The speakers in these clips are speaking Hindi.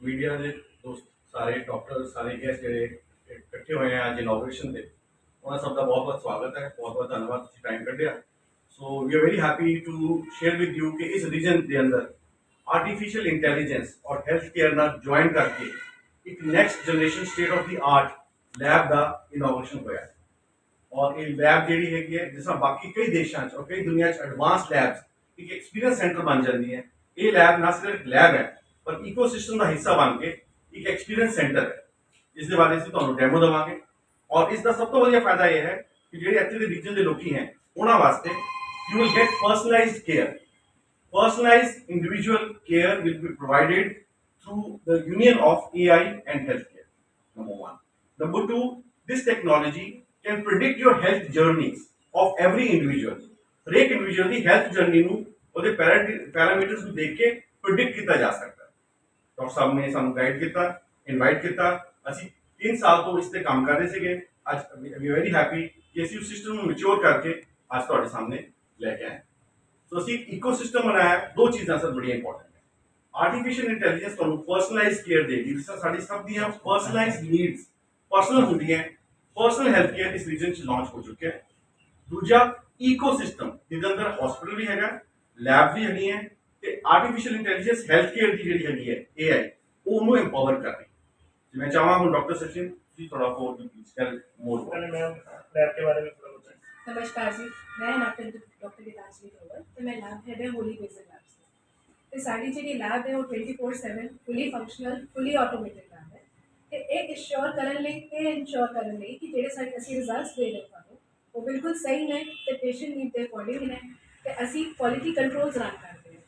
मीडिया के दोस्त सारे डॉक्टर सारे गेस्ट ਜਿਹੜੇ ਇਕੱਠੇ ਹੋਏ ਆ ਅੱਜ ਇਨੋਗ੍ਰੇਸ਼ਨ ਤੇ ਉਹਨਾਂ ਸਭ ਦਾ ਬਹੁਤ ਬਹੁਤ ਸਵਾਗਤ ਹੈ ਬਹੁਤ ਬਹੁਤ ਧੰਨਵਾਦ ਤੁਸੀਂ ਟਾਈਮ ਕੱਢਿਆ so we are very happy to share with you ਕਿ ਇਸ ਰੀਜਨ ਦੇ ਅੰਦਰ ਆਰਟੀਫिशियल इंटेलिजेंस और हेल्थ केयर ਨਾਲ ਜੁਆਇਨ ਕਰਕੇ ਇੱਕ next generation state of the art lab ਦਾ ਇਨੋਗ੍ਰੇਸ਼ਨ ਹੋਇਆ और ये लैब जी है जिस बाकी कई देशों और कई दुनिया एडवांस लैब्स एक एक्सपीरियंस सेंटर बन जाती है ये लैब ना सिर्फ लैब है पर इकोसिस्टम का हिस्सा बन के एक एक्सपीरियंस सेंटर है जिसके बारे में तुहानू डेमो देवांगे और इसका सब तो वधिया फायदा यह है कि जो इतने के रीजन के लोग हैं उन्होंने वास्ते you will get personalised care personalised individual care will be provided through the union of AI and health care number 1 number 2 this technology can predict your health journeys of every individual हर एक इंडिविजुअल की हेल्थ जर्नी ਨੂੰ ਉਹਦੇ ਪੈਰਾਮੀਟਰਸ ਨੂੰ ਦੇਖ ਕੇ प्रिडिक्ट किया जा सकता है डॉक्टर साहब ने ਸਾਨੂੰ गाइड किया इनवाइट किया ਅਸੀਂ 3 साल तो इस ਤੇ काम कर रहे थे ਅੱਜ ਵੀ ਵੈਰੀ ਹੈਪੀ ਕਿ ਅਸੀਂ ਉਸ ਸਿਸਟਮ ਨੂੰ ਮੈਚੁਰ ਕਰਕੇ ਅੱਜ ਤੁਹਾਡੇ ਸਾਹਮਣੇ ਲੈ ਕੇ ਆਏ ਸੋ ਅਸੀਂ ਇਕੋਸਿਸਟਮ ਬਣਾਇਆ ਦੋ ਚੀਜ਼ਾਂ ਸਰ ਬੜੀਆਂ ਇੰਪੋਰਟੈਂਟ ਹੈ ਆਰਟੀਫੀਸ਼ੀਅਲ ਇੰਟੈਲੀਜੈਂਸ ਤੁਹਾਨੂੰ ਪਰਸਨਲਾਈਜ਼ ਕੇਅਰ ਦੇਗੀ ਜਿਸ ਤਰ੍ਹਾਂ ਸਾਡੀ ਸਭ ਦੀਆਂ ਪਰਸਨਲਾਈਜ਼ਡ ਨੀਡਸ पर्सनल होंगी पर्सनल हेल्थ केयर इस रीजन च लॉन्च हो चुके हैं दूजा इकोसिस्टम जिसके अंदर हॉस्पिटल भी है लैब भी है ते आर्टिफिशियल इंटैलीजेंस हेल्थ केयर की जी है AI वो एम्पावर कर रही मैं चाहूँगा हूँ डॉक्टर सचिन जी थोड़ा मोर लैब के बारे में थोड़ा बताएं। नमस्कार जी मैं डॉक्टर गीतांजलि ग्रोवर तो मैं लैब हेड है होली बेसिक लैब से तो साड़ी जी लैब है वो 24/7 fully functional fully automated lab है ਤੇ ਇਹ ਇਨਸ਼ੋਰ ਕਰਨ ਲਈ ਕਿ ਜਿਹੜੇ ਸਾਡੇ ਅਸੀਂ ਰਿਜ਼ਲਟਸ ਦੇ ਰਹੇ ਤੁਹਾਨੂੰ ਉਹ ਬਿਲਕੁਲ ਸਹੀ ਨੇ ਤੇ ਪੇਸ਼ੈਂਟ ਨੀਡ ਦੇ ਅਕੋਰਡਿੰਗ ਨੇ ਤੇ ਅਸੀਂ ਕੁਆਲਿਟੀ ਕੰਟਰੋਲਸ ਰਨ ਕਰਦੇ ਹਾਂ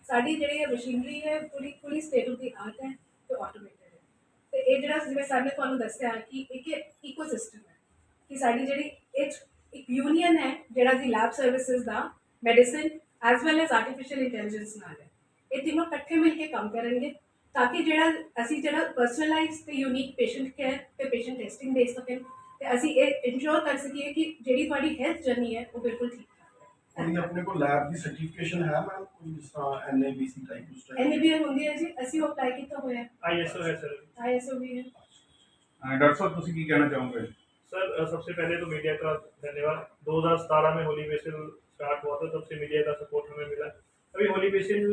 ਸਾਡੀ ਜਿਹੜੀ ਮਸ਼ੀਨਰੀ ਹੈ ਪੂਰੀ ਸਟੇਟ ਆਫ ਦੀ ਆਰਟ ਹੈ ਤੇ ਆਟੋਮੇਟਡ ਹੈ ਤੇ ਇਹ ਜਿਹੜਾ ਜਿਵੇਂ ਸਰ ਨੇ ਤੁਹਾਨੂੰ ਦੱਸਿਆ ਕਿ ਇੱਕ ਇਕੋਸਿਸਟਮ ਹੈ ਕਿ ਸਾਡੀ ਜਿਹੜੀ ਇੱਕ ਯੂਨੀਅਨ ਹੈ ਜਿਹੜਾ ਦੀ ਲੈਬ ਸਰਵਿਸਿਜ਼ ਦਾ medicine as well as artificial intelligence ਨਾਲ ਹੈ ਇਹ ਤਿੰਨੋਂ ਇਕੱਠੇ ਮਿਲ ਕੇ ਕੰਮ ਕਰਨਗੇ ताकि ਜਿਹੜਾ ਅਸੀਂ ਜਿਹੜਾ ਪਰਸਨਲਾਈਜ਼ ਤੇ ਯੂਨੀਕ ਪੇਸ਼ੈਂਟ ਕੇਅਰ ਤੇ ਪੇਸ਼ੈਂਟ ਟੈਸਟਿੰਗ ਦੇ ਸਕਣ ਤੇ ਅਸੀਂ ਇਹ ਇਨਸ਼ੋਰ ਕਰ ਸਕੀਏ ਕਿ ਜਿਹੜੀ ਤੁਹਾਡੀ ਹੈਲਥ ਜਰਨੀ ਹੈ ਉਹ ਬਿਲਕੁਲ ਠੀਕ ਠਾਕ है अपने को लैब की सर्टिफिकेशन है मैम कोई जिस तरह NABC टाइप उस टाइप NABL ਹੁੰਦੀ ਹੈ ਜੀ ਅਸੀਂ ਉਹ ਅਪਲਾਈ ਕੀਤਾ ਹੋਇਆ ਹੈ ISO है सर। ISO भी है डॉक्टर साहब ਤੁਸੀਂ ਕੀ ਕਹਿਣਾ ਚਾਹੋਗੇ सर सबसे पहले तो मीडिया का धन्यवाद 2017 में होली बेसिल स्टार्ट हुआ था तब से मीडिया का सपोर्ट हमें मिला अभी होली बेसिल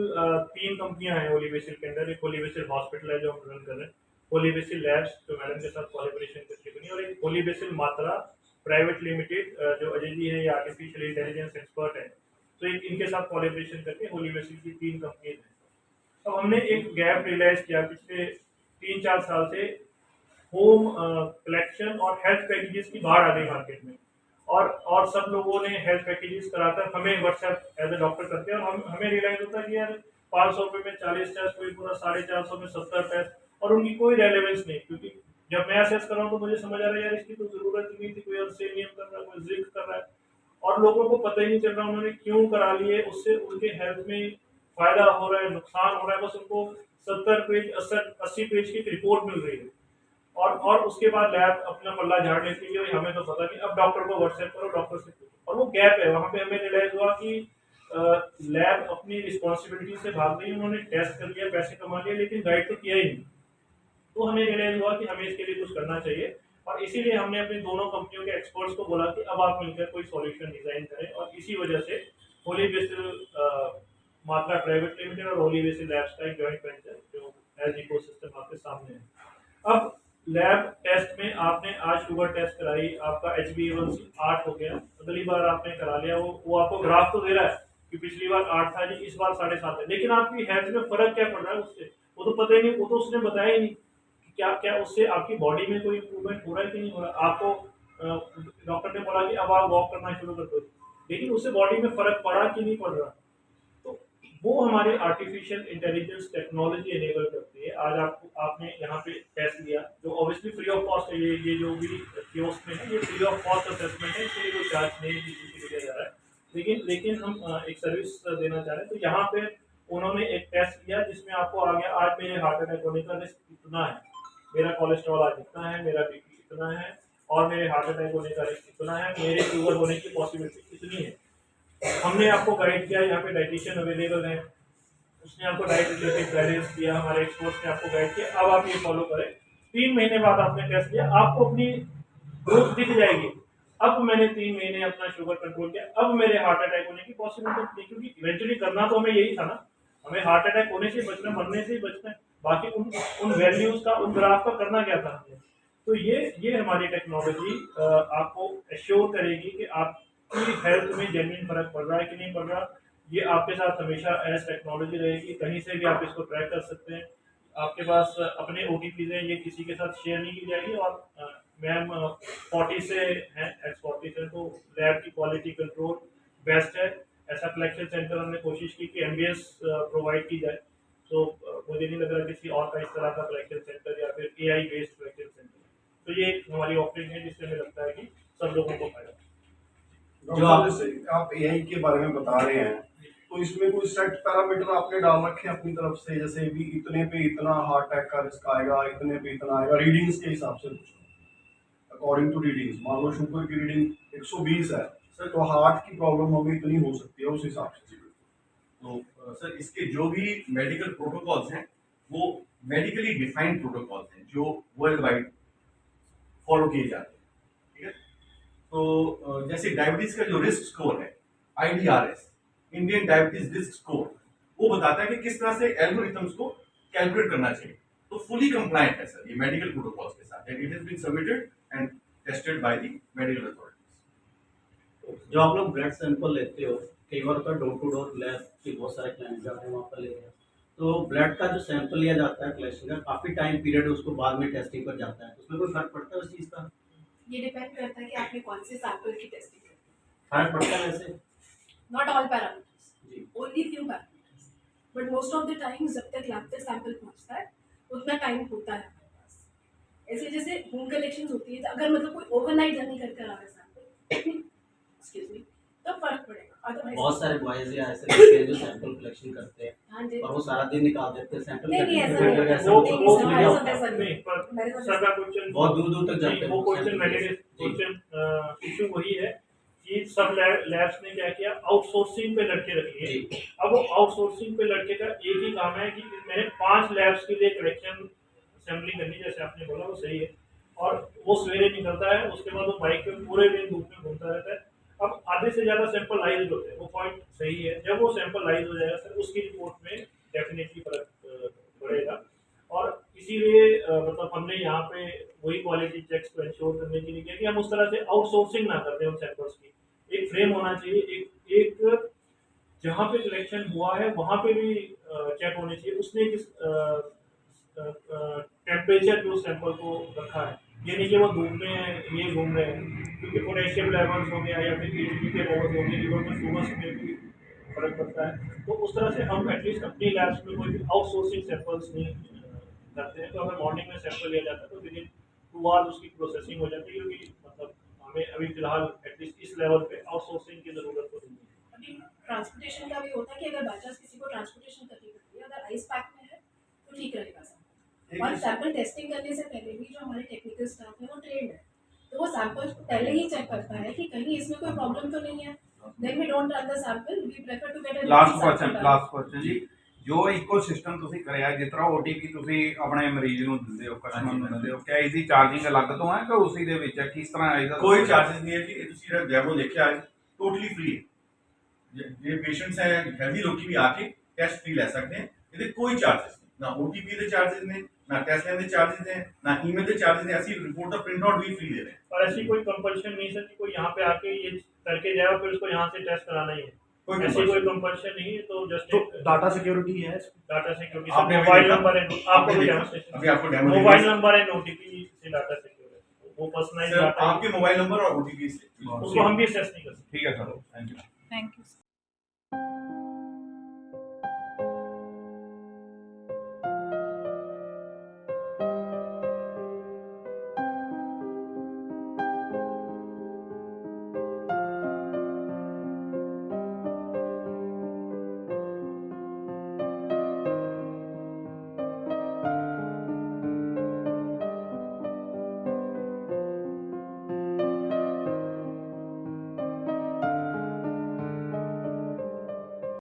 3 कंपनियां हैं होली बेसिल के अंदर एक होली बेसिल हॉस्पिटल है जो हम रन कर रहे हैं होली बेसिल लैब्स जो मैडम के साथ कोलैबोरेशन करके बनी और एक होली बेसिल मात्रा प्राइवेट लिमिटेड जो अजय जी है ये आर्टिफिशियल इंटेलिजेंस एक्सपर्ट है तो एक इनके साथ कोलैबोरेशन करके होली बेसिल की 3 कंपनीज हैं। अब हमने एक गैप रियलाइज किया पिछले 3-4 साल से होम कलेक्शन और हेल्थ पैकेजेस की बाढ़ आ गई मार्केट में और सब लोगों ने हेल्थ पैकेजेस कराकर हमें व्हाट्सएप एज ए डॉक्टर करते हैं और हमें रियलाइज होता है कि यार 500 रुपये में 40 टेस्ट कोई पूरा 450 में 70 टेस्ट और उनकी कोई रेलेवेंस नहीं क्योंकि जब मैं असेस कर रहा हूँ तो मुझे समझ आ रहा है यार इसकी तो जरूरत ही नहीं थी कोई अर्सेनियम कर रहा है कोई जिंक कर रहा है और लोगों को पता ही नहीं चल रहा उन्होंने क्यों करा लिए उससे उनके हेल्थ में फायदा हो रहा है नुकसान हो रहा है बस उनको 70 पेज 80 पेज की रिपोर्ट मिल रही है और उसके बाद लैब अपना पल्ला झाड़ लेती है हमें तो पता नहीं अब डॉक्टर को व्हाट्सएप करो डॉक्टर से पूछो और वो गैप है वहाँ पे हमें रियलाइज हुआ कि लैब अपनी रिस्पॉन्सिबिलिटी से भाग गई उन्होंने टेस्ट कर लिया पैसे कमा लिए लेकिन गाइड तो किया ही नहीं तो हमें रियलाइज हुआ कि हमें इसके लिए कुछ करना चाहिए और इसीलिए हमने अपनी दोनों कंपनियों के एक्सपर्ट्स को बोला कि अब आप मिलकर कोई सॉल्यूशन डिजाइन करें और इसी वजह से होली बेसिल मात्रा प्राइवेट लिमिटेड और होली बेसिल लैब्स का एक जॉइंट वेंचर जो एज इकोसिस्टम आपके सामने है। अब लैब टेस्ट में आपने आज शुगर टेस्ट कराई आपका HbA1c 8 हो गया अगली बार आपने करा लिया वो आपको ग्राफ तो दे रहा है कि पिछली बार 8 था जी इस बार 7.5 है लेकिन आपकी हेल्थ में फर्क क्या पड़ रहा है उससे वो तो पता ही नहीं वो तो उसने बताया ही नहीं कि क्या क्या उससे आपकी बॉडी में कोई इम्प्रूवमेंट हो रहा है कि नहीं हो रहा आपको डॉक्टर ने बोला कि अब आप वॉक करना शुरू कर दो लेकिन उससे बॉडी में फर्क पड़ा कि नहीं पड़ रहा तो वो हमारी आर्टिफिशियल इंटेलिजेंस टेक्नोलॉजी एनेबल करती है आज आपने यहाँ पे टेस्ट लिया जो ऑब्वियसली फ्री ऑफ कॉस्ट है ये जो भी कियोस्क में है ये फ्री ऑफ कॉस्ट असेसमेंट है इसके लिए कोई चार्ज नहीं दिया जा रहा है लेकिन हम एक सर्विस देना चाह रहे हैं तो यहाँ पे उन्होंने एक टेस्ट किया जिसमें आपको आ गया आज मेरे हार्ट अटैक होने का रिस्क इतना है मेरा कोलेस्ट्रॉल आज इतना है मेरा BP इतना है और मेरे हार्ट अटैक होने का रिस्क इतना है मेरे शुगर होने की पॉसिबिलिटी कितनी है हमने आपको गाइड किया यहाँ पे डाइटिशियन अवेलेबल है उसने आपको डाइट रिलेटेड गाइडेंस दिया, हमारे एक्सपर्ट्स ने आपको गाइड किया, अब आप ये फॉलो करें। 3 महीने बाद आपने टेस्ट लिया, आपको अपनी ग्रोथ दिख जाएगी। अब मैंने 3 महीने अपना शुगर कंट्रोल किया, अब मेरे हार्ट अटैक होने की पॉसिबिलिटी नहीं, क्योंकि इवेंचुअली करना तो हमें यही था ना, हमें हार्ट अटैक होने से बचना, मरने से ही बचना है। बाकी उन वैल्यूज का, उन ग्राफ का करना क्या था हमने। तो ये हमारी टेक्नोलॉजी आपको एश्योर करेगी कि आपकी हेल्थ में जेन्युइन फर्क पड़ रहा है कि नहीं पड़ रहा। ये आपके साथ हमेशा एज टेक्नोलॉजी रहेगी, कहीं से भी आप इसको ट्रैक कर सकते हैं। आपके पास अपने OTPs हैं, ये किसी के साथ शेयर नहीं की जाएगी। और मैम 40 से हैं, X40 से, तो लैब की क्वालिटी कंट्रोल बेस्ट है। ऐसा कलेक्शन सेंटर हमने कोशिश की कि MBS प्रोवाइड की जाए। तो मुझे नहीं लग रहा किसी और का इस तरह का कलेक्शन सेंटर या फिर AI बेस्ड कलेक्शन सेंटर है। तो ये एक हमारी ऑफरिंग है जिससे हमें लगता है कि सब लोगों को फायदा। जो आप जैसे आप एआई के बारे में बता रहे हैं, तो इसमें कोई सेट पैरामीटर आपने डाल रखे हैं अपनी तरफ से, जैसे भी इतने पे इतना हार्ट अटैक का रिस्क आएगा, इतने पे इतना आएगा, रीडिंग्स के हिसाब से अकॉर्डिंग टू रीडिंग्स। मान लो शुगर की रीडिंग 120 है सर, तो हार्ट की प्रॉब्लम हमें इतनी हो सकती है उस हिसाब से। तो सर इसके जो भी मेडिकल प्रोटोकॉल्स हैं वो मेडिकली डिफाइंड प्रोटोकॉल्स हैं जो वर्ल्ड वाइड फॉलो किए जाते हैं, ठीक है। तो जैसे डायबिटीज का जो रिस्क स्कोर है IDRS, Indian diabetes risk score, वो बताता है कि किस तरह से एल्गोरिथम्स को कैलकुलेट करना चाहिए। तो फुली कंप्लायंट है सर ये मेडिकल प्रोटोकॉल्स के साथ, and it has been submitted and tested by the medical authorities. जो आप लोग ब्लड सैंपल लेते हो, कई बार तो डोर टू डोर लैब के बहुत सारे क्लाइंट जाते हैं वहाँ पर लेते हैं, तो ब्लड का जो सैंपल लिया जाता है कलेक्शन का, काफ़ी टाइम पीरियड उसको बाद में टेस्टिंग पर जाता है, उसमें कोई फर्क पड़ता है उस चीज़ का? ये डिपेंड करता है कि आपने कौन से सैंपल की टेस्टिंग की। फर्क पड़ता है वैसे? नॉट ऑल पैरामीटर्स, जी। Only few parameters, but most of the times जब तक लैब तक सैंपल पहुंचता है उतना टाइम होता है हमारे पास। ऐसे जैसे होम कलेक्शन होती है, तो अगर मतलब कोई ओवरनाइट जर्नी करके आ रहा है सैंपल एक्सक्यूज मी, तो फर्क पड़ेगा। अदरवाइज बहुत सारे बॉयज या ऐसे रहते हैं जो सैंपल कलेक्शन करते हैं हाँ जी, और वो सारा दिन निकाल देते हैं सैंपल। नहीं, नहीं, ऐसा करने नहीं के है। ऐसा वो नहीं नहीं, वो होता। हमारे नहीं साथ ऐसा होता। नहीं। नहीं, पर मेरे साथ सर का क्वेश्चन बहुत दूर दूर तक जाते हैं वो क्वेश्चन मैंने जी। क्वेश्चन इशू वही है कि सब लैब्स ने क्या किया, आउटसोर्सिंग पे लड़के रख लिए। जी। अब वो आउटसोर्सिंग पे लड़के का एक ही काम है कि मैंने 5 लैब्स के लिए कलेक्शन असेंबली करनी, जैसे आपने बोला वो सही है। और वो सवेरे निकलता है, उसके बाद वो बाइक पे पूरे दिन धूप में घूमता रहता है। अब आधे से ज्यादा सैंपल लाइज होते हैं, वो पॉइंट सही है। जब वो सैंपल लाइज हो जाएगा सर, उसकी रिपोर्ट में डेफिनेटली फर्क पड़ेगा। और इसीलिए मतलब हमने यहाँ पे वही क्वालिटी चेक्स को इंश्योर करने के लिए किया कि हम उस तरह से आउटसोर्सिंग ना करते उन सैंपल्स की। एक फ्रेम होना चाहिए, एक जहाँ पे कलेक्शन हुआ है वहाँ पे भी चेक होने चाहिए उसने किस टेम्परेचर पे उस सैंपल को रखा है। ये नहीं कि वो धूप में है, ये घूम रहे हैं, क्योंकि पोटेशियम लेवल्स हो गया या फिर ATP के लेवल्स हो गए, लिवर में शुगर में भी फर्क पड़ता है। तो उस तरह से हम एटलीस्ट अपनी लैब्स में कोई भी आउटसोर्सिंग सैंपल्स नहीं करते हैं। तो अगर मॉर्निंग में सैंपल लिया जाता है तो विद इन 2 आवर्स उसकी प्रोसेसिंग हो जाती है, क्योंकि मतलब हमें अभी फिलहाल एटलीस्ट इस लेवल पे आउटसोर्सिंग की जरूरत तो नहीं है। अभी ट्रांसपोर्टेशन का भी होता है कि अगर बाय चांस किसी को ट्रांसपोर्टेशन करनी पड़ती है, अगर आइस पैक में है तो ठीक रहेगा सैंपल। और सैंपल टेस्टिंग करने से पहले भी जो हमारे टेक्निकल स्टाफ है वो ट्रेंड है, तो वो सैंपल को पहले ही चेक करता है कि कहीं इसमें कोई प्रॉब्लम तो नहीं है। Then we don't run the sample, we prefer to get a last question ਜੀ, ਜੋ ਇਕੋਸਿਸਟਮ ਤੁਸੀਂ ਕਰਿਆ, ਜਿਸ ਤਰ੍ਹਾਂ OTP ਤੁਸੀਂ ਆਪਣੇ ਮਰੀਜ਼ ਨੂੰ ਦਿੰਦੇ ਹੋ, ਕਸਟਮਰ ਨੂੰ ਦਿੰਦੇ ਹੋ, ਕਿਆ ਇਸਦੀ ਚਾਰਜਿੰਗ ਅਲੱਗ ਤੋਂ ਹੈ ਕਿ ਉਸੇ ਦੇ ਵਿੱਚ ਹੈ? ਕਿਸ ਤਰ੍ਹਾਂ ਇਹਦਾ ਕੋਈ ਚਾਰजेस नहीं है कि ਤੁਸੀਂ ਜਿਹੜਾ ਡੈਮੋ ਦੇਖਿਆ ਹੈ ਟੋਟਲੀ ਫ੍ਰੀ ਹੈ। ਜੇ ਪੇਸ਼ੈਂਟਸ ਹੈ ਹੈਲਦੀ ਲੋਕੀ ਵੀ ਆ ਕੇ ਟੈਸਟ ਫ੍ਰੀ ਲੈ ਸਕਦੇ हैं, ਇਹਦੇ ਕੋਈ ਚਾਰजेस नहीं, ना OTP ਦੇ ਚਾਰजेस ਨੇ, ना टेस्ट लेने ਦੇ ਚਾਰजेस ਨੇ, ना ईमेल ਦੇ ਚਾਰजेस ਨੇ। ਅਸੀਂ रिपोर्ट ਦਾ प्रिंट आउट भी फ्री दे रहे हैं। और ऐसी कोई कंपल्शन नहीं सर कि कोई यहाँ पे आके ये करके जाए और फिर उसको यहाँ से टेस्ट कराना ही है। कोई ऐसी compulsion कोई कंपल्शन नहीं है। तो जस्ट तो डाटा सिक्योरिटी है इसमें? डाटा सिक्योरिटी, आपने अभी मोबाइल देखा? नंबर है, आपको आपने भी देखा? डेमोस्ट्रेशन, अभी आपको डेमो मोबाइल नंबर है, OTP से डाटा सिक्योर है, वो पर्सनलाइज सिर्फ डाटा आपके मोबाइल नंबर और OTP से उसको हम भी एक्सेस नहीं कर सकते। ठीक है sir, thank you. Thank you.